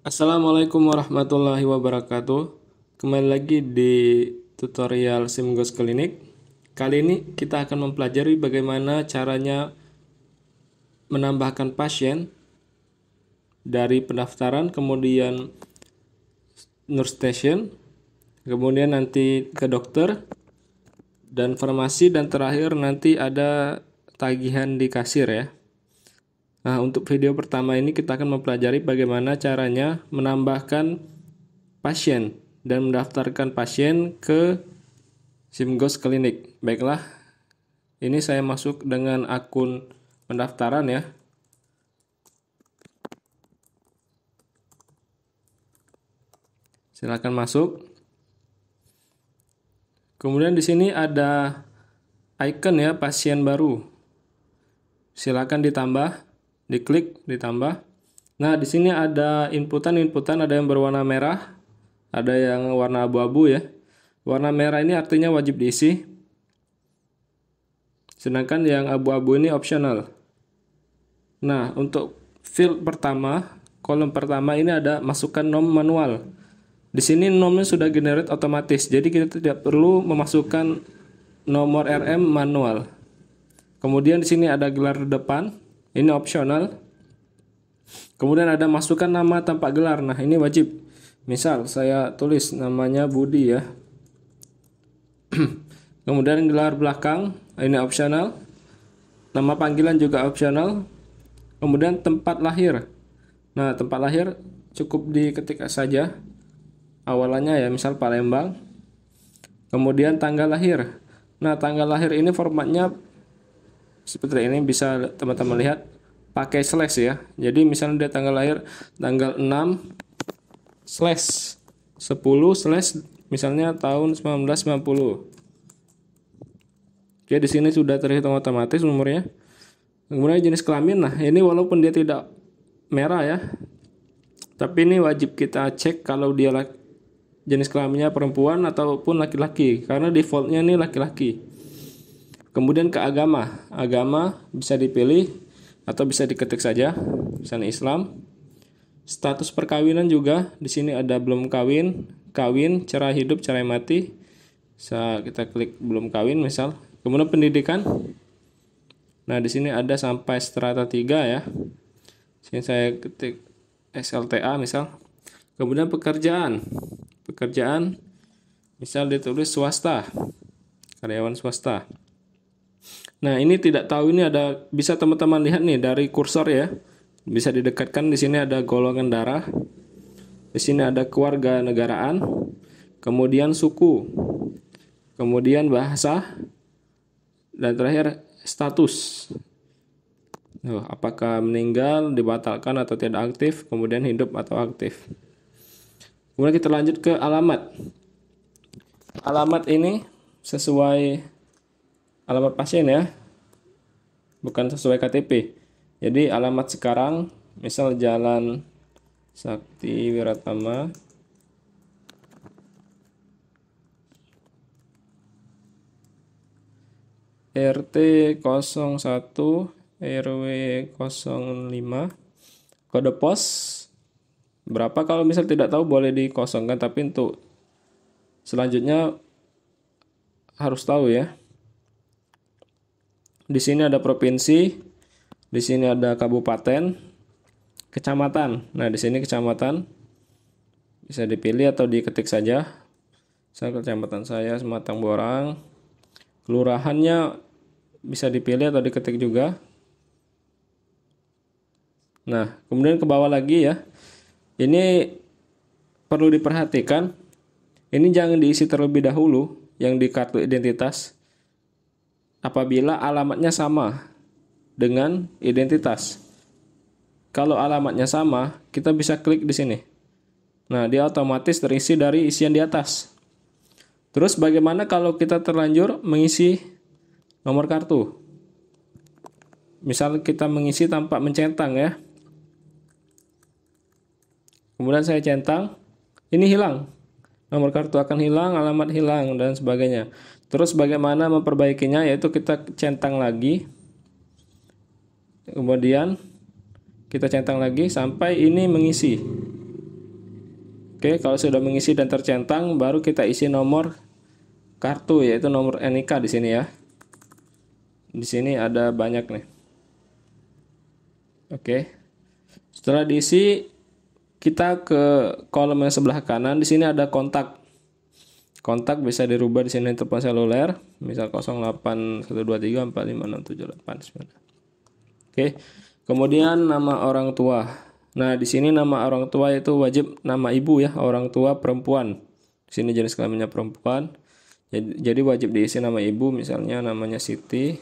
Assalamualaikum warahmatullahi wabarakatuh. Kembali lagi di tutorial SimGos Klinik. Kali ini kita akan mempelajari bagaimana caranya menambahkan pasien dari pendaftaran, kemudian nurse station, kemudian nanti ke dokter, dan farmasi, dan terakhir nanti ada tagihan di kasir ya. Nah, untuk video pertama ini kita akan mempelajari bagaimana caranya menambahkan pasien dan mendaftarkan pasien ke SimGos Klinik. Baiklah, ini saya masuk dengan akun pendaftaran ya. Silakan masuk. Kemudian di sini ada icon ya, pasien baru. Silakan ditambah, diklik ditambah. Nah, di sini ada inputan, ada yang berwarna merah, ada yang warna abu-abu ya. Warna merah ini artinya wajib diisi. Sedangkan yang abu-abu ini optional. Nah, untuk field pertama, kolom pertama ini ada masukkan nom manual. Di sini nomnya sudah generate otomatis, jadi kita tidak perlu memasukkan nomor RM manual. Kemudian di sini ada gelar depan, ini optional. Kemudian ada masukkan nama tanpa gelar, nah ini wajib. Misal saya tulis namanya Budi ya. Kemudian gelar belakang, ini optional. Nama panggilan juga optional. Kemudian tempat lahir. Nah, tempat lahir cukup diketik saja. Awalannya ya, misal Palembang. Kemudian tanggal lahir. Nah, tanggal lahir ini formatnya seperti ini, bisa teman-teman lihat pakai slash ya. Jadi misalnya dia tanggal lahir tanggal 6 slash 10 slash misalnya tahun 1990. Oke, di sini sudah terhitung otomatis umurnya. Kemudian jenis kelamin, nah ini walaupun dia tidak merah ya, tapi ini wajib kita cek kalau dia jenis kelaminnya perempuan ataupun laki-laki, karena defaultnya ini laki-laki. Kemudian ke agama, agama bisa dipilih atau bisa diketik saja, misalnya Islam. Status perkawinan juga di sini ada belum kawin, kawin, cerai hidup, cerai mati. Bisa kita klik belum kawin misal. Kemudian pendidikan. Nah, di sini ada sampai strata 3 ya. Sini saya ketik SLTA misal. Kemudian pekerjaan. Pekerjaan misal ditulis swasta. Karyawan swasta. Nah, ini tidak tahu, ini ada, bisa teman-teman lihat nih dari kursor ya. Bisa didekatkan, di sini ada golongan darah. Di sini ada keluarga negaraan. Kemudian suku. Kemudian bahasa. Dan terakhir status. Apakah meninggal, dibatalkan atau tidak aktif, kemudian hidup atau aktif. Kemudian kita lanjut ke alamat. Alamat ini sesuai alamat pasien ya, bukan sesuai KTP. Jadi alamat sekarang, misal Jalan Sakti Wiratama, RT 01 RW 05, kode pos berapa, kalau misal tidak tahu boleh dikosongkan, tapi untuk selanjutnya harus tahu ya. Di sini ada provinsi, di sini ada kabupaten, kecamatan. Nah, di sini kecamatan bisa dipilih atau diketik saja. Saya kecamatan saya Sematang Borang. Kelurahannya bisa dipilih atau diketik juga. Nah, kemudian ke bawah lagi ya. Ini perlu diperhatikan. Ini jangan diisi terlebih dahulu yang di kartu identitas. Apabila alamatnya sama dengan identitas. Kalau alamatnya sama, kita bisa klik di sini. Nah, dia otomatis terisi dari isian di atas. Terus bagaimana kalau kita terlanjur mengisi nomor kartu? Misal kita mengisi tanpa mencentang ya. Kemudian saya centang, ini hilang. Nomor kartu akan hilang, alamat hilang, dan sebagainya. Terus bagaimana memperbaikinya, yaitu kita centang lagi. Kemudian kita centang lagi sampai ini mengisi. Oke, kalau sudah mengisi dan tercentang, baru kita isi nomor kartu, yaitu nomor NIK di sini ya. Di sini ada banyak nih. Oke. Setelah diisi, kita ke kolom yang sebelah kanan. Di sini ada kontak. Kontak bisa dirubah di sini telepon seluler, misal 0812345678. Oke. Kemudian nama orang tua. Nah, di sini nama orang tua itu wajib nama ibu ya, orang tua perempuan. Di sini jenis kelaminnya perempuan. Jadi wajib diisi nama ibu, misalnya namanya Siti.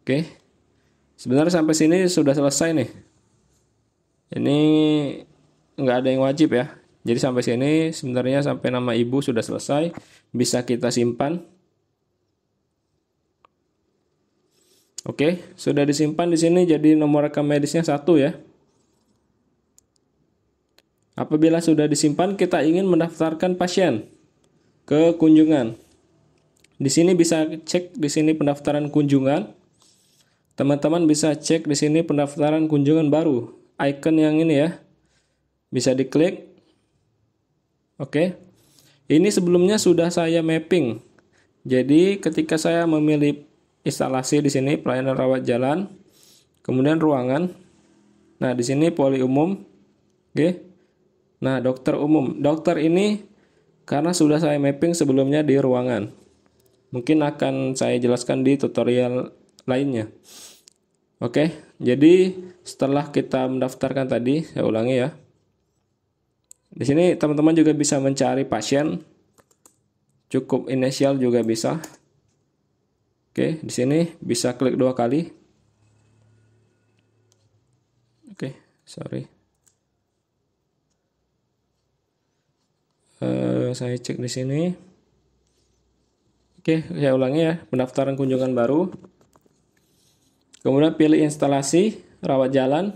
Oke. Sebenarnya sampai sini sudah selesai nih. Ini nggak ada yang wajib ya. Jadi sampai sini sebenarnya sampai nama ibu sudah selesai, bisa kita simpan. Oke, sudah disimpan di sini, jadi nomor rekam medisnya 1 ya. Apabila sudah disimpan, kita ingin mendaftarkan pasien ke kunjungan. Di sini bisa cek di sini pendaftaran kunjungan. Teman-teman bisa cek di sini pendaftaran kunjungan baru. Icon yang ini ya. Bisa diklik. Oke. Ini sebelumnya sudah saya mapping. Jadi ketika saya memilih instalasi di sini pelayanan rawat jalan, kemudian ruangan. Nah, di sini poli umum. Oke. Nah, dokter umum. Dokter ini karena sudah saya mapping sebelumnya di ruangan. Mungkin akan saya jelaskan di tutorial lainnya. Oke, jadi setelah kita mendaftarkan tadi, saya ulangi ya. Di sini teman-teman juga bisa mencari pasien. Cukup inisial juga bisa. Oke, di sini bisa klik 2 kali. Oke, sorry. Saya cek di sini. Oke, saya ulangi ya, pendaftaran kunjungan baru. Kemudian pilih instalasi, rawat jalan,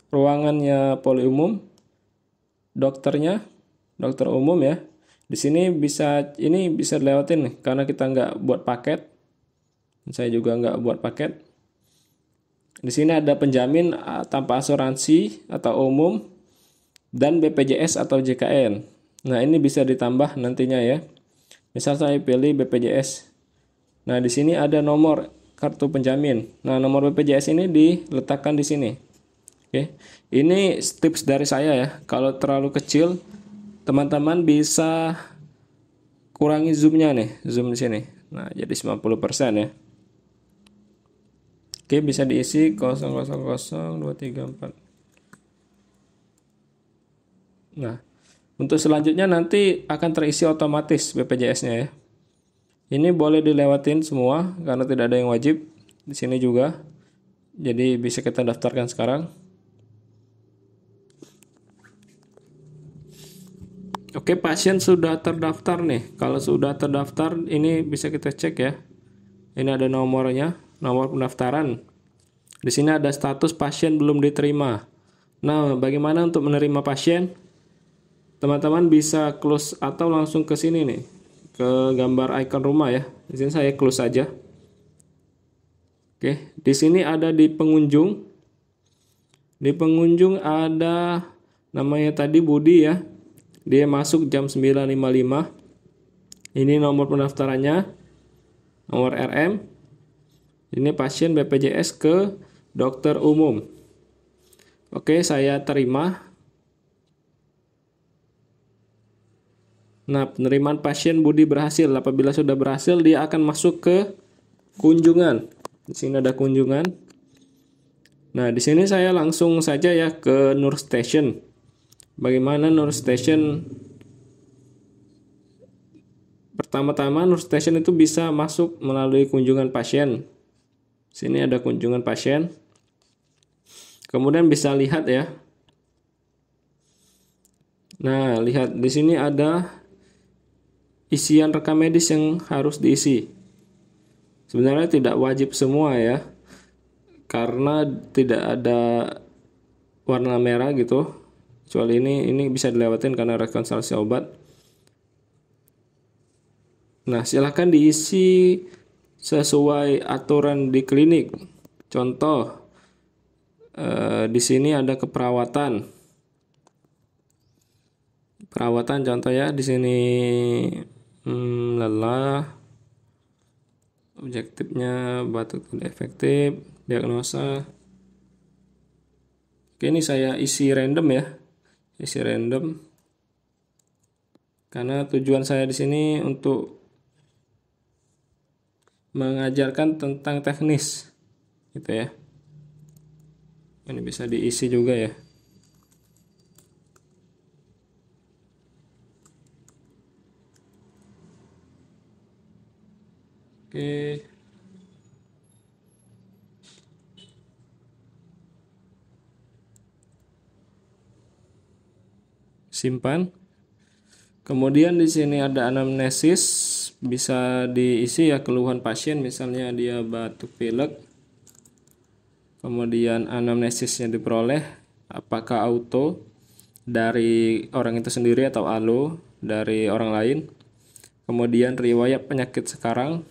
ruangannya poli umum, dokternya, dokter umum ya. Di sini ini bisa dilewatin nih, karena kita nggak buat paket. Saya juga nggak buat paket. Di sini ada penjamin tanpa asuransi atau umum dan BPJS atau JKN. Nah, ini bisa ditambah nantinya ya. Misal saya pilih BPJS. Nah, di sini ada nomor kartu penjamin. Nah, nomor BPJS ini diletakkan di sini. Oke. Ini tips dari saya ya. Kalau terlalu kecil, teman-teman bisa kurangi zoomnya nih, zoom di sini. Nah, jadi 90% ya. Oke, bisa diisi 0000234. Nah, untuk selanjutnya nanti akan terisi otomatis BPJS-nya ya. Ini boleh dilewatin semua karena tidak ada yang wajib. Di sini juga. Jadi bisa kita daftarkan sekarang. Oke, pasien sudah terdaftar nih. Kalau sudah terdaftar, ini bisa kita cek ya. Ini ada nomornya, nomor pendaftaran. Di sini ada status pasien belum diterima. Nah, bagaimana untuk menerima pasien? Teman-teman bisa close atau langsung ke sini nih, ke gambar icon rumah ya. Di sini saya close saja. Oke, di sini ada di pengunjung. Di pengunjung ada namanya tadi Budi ya. Dia masuk jam 9.55. Ini nomor pendaftarannya, nomor RM. Ini pasien BPJS ke dokter umum. Oke, saya terima. Nah, penerimaan pasien Budi berhasil. Apabila sudah berhasil, dia akan masuk ke kunjungan. Di sini ada kunjungan. Nah, di sini saya langsung saja ya ke Nur Station. Bagaimana Nur Station? Pertama-tama Nur Station itu bisa masuk melalui kunjungan pasien. Sini ada kunjungan pasien. Kemudian bisa lihat ya. Nah, lihat di sini ada isian rekam medis yang harus diisi. Sebenarnya tidak wajib semua ya. Karena tidak ada warna merah gitu. Kecuali ini bisa dilewatin karena rekonstruksi obat. Nah, silahkan diisi sesuai aturan di klinik. Contoh, di sini ada keperawatan. Perawatan contoh ya, di sini lelah, objektifnya batuk tidak efektif, diagnosa. Oke, ini saya isi random ya, isi random. Karena tujuan saya di sini untuk mengajarkan tentang teknis, gitu ya. Ini bisa diisi juga ya. Oke. Simpan. Kemudian di sini ada anamnesis, bisa diisi ya keluhan pasien, misalnya dia batuk pilek. Kemudian anamnesisnya diperoleh apakah auto dari orang itu sendiri atau alo dari orang lain. Kemudian riwayat penyakit sekarang.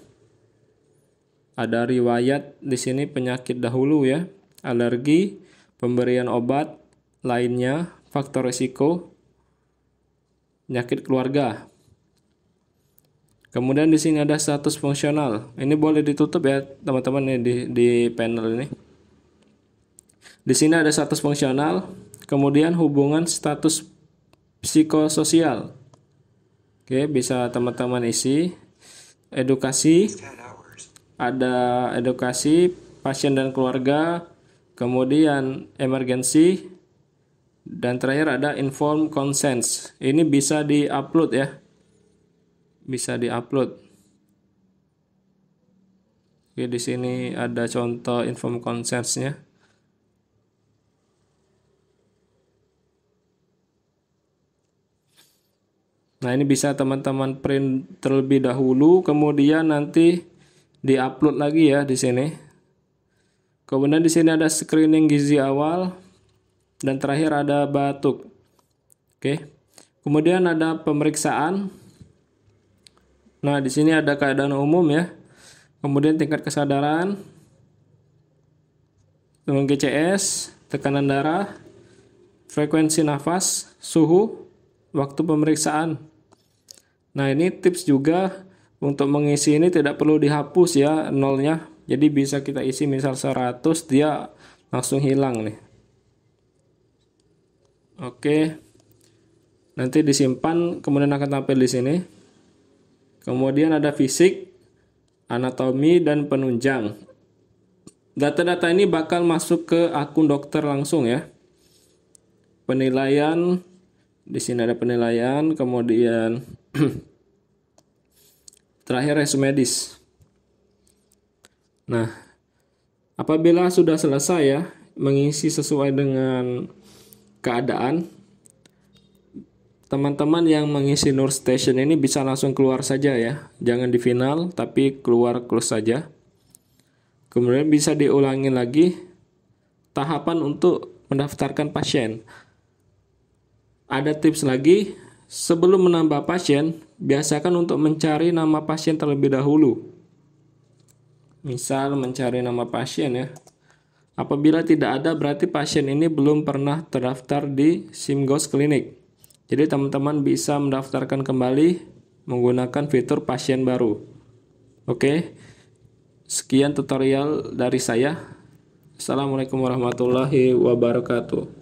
Ada riwayat di sini penyakit dahulu ya, alergi, pemberian obat lainnya, faktor risiko, penyakit keluarga. Kemudian di sini ada status fungsional. Ini boleh ditutup ya teman-teman di panel ini. Di sini ada status fungsional, kemudian hubungan status psikososial. Oke, bisa teman-teman isi. Edukasi, ada edukasi pasien dan keluarga, kemudian emergensi, dan terakhir ada informed consent. Ini bisa diupload ya, bisa diupload. Oke, di sini ada contoh informed consent-nya. Nah, ini bisa teman-teman print terlebih dahulu, kemudian nanti diupload lagi ya di sini. Kemudian di sini ada screening gizi awal, dan terakhir ada batuk. Oke. Kemudian ada pemeriksaan. Nah, di sini ada keadaan umum ya. Kemudian tingkat kesadaran, dengan GCS, tekanan darah, frekuensi nafas, suhu, waktu pemeriksaan. Nah, ini tips juga untuk mengisi ini tidak perlu dihapus ya nolnya. Jadi bisa kita isi misal 100, dia langsung hilang nih. Oke. Nanti disimpan, kemudian akan tampil di sini. Kemudian ada fisik, anatomi, dan penunjang. Data-data ini bakal masuk ke akun dokter langsung ya. Penilaian, di sini ada penilaian, kemudian terakhir resume medis. Nah, apabila sudah selesai ya mengisi sesuai dengan keadaan, teman-teman yang mengisi Nurse Station ini bisa langsung keluar saja ya. Jangan di final, tapi keluar close saja. Kemudian bisa diulangi lagi tahapan untuk mendaftarkan pasien. Ada tips lagi, sebelum menambah pasien, biasakan untuk mencari nama pasien terlebih dahulu. Misal mencari nama pasien ya. Apabila tidak ada, berarti pasien ini belum pernah terdaftar di SIMGOS Klinik. Jadi teman-teman bisa mendaftarkan kembali menggunakan fitur pasien baru. Oke, sekian tutorial dari saya. Assalamualaikum warahmatullahi wabarakatuh.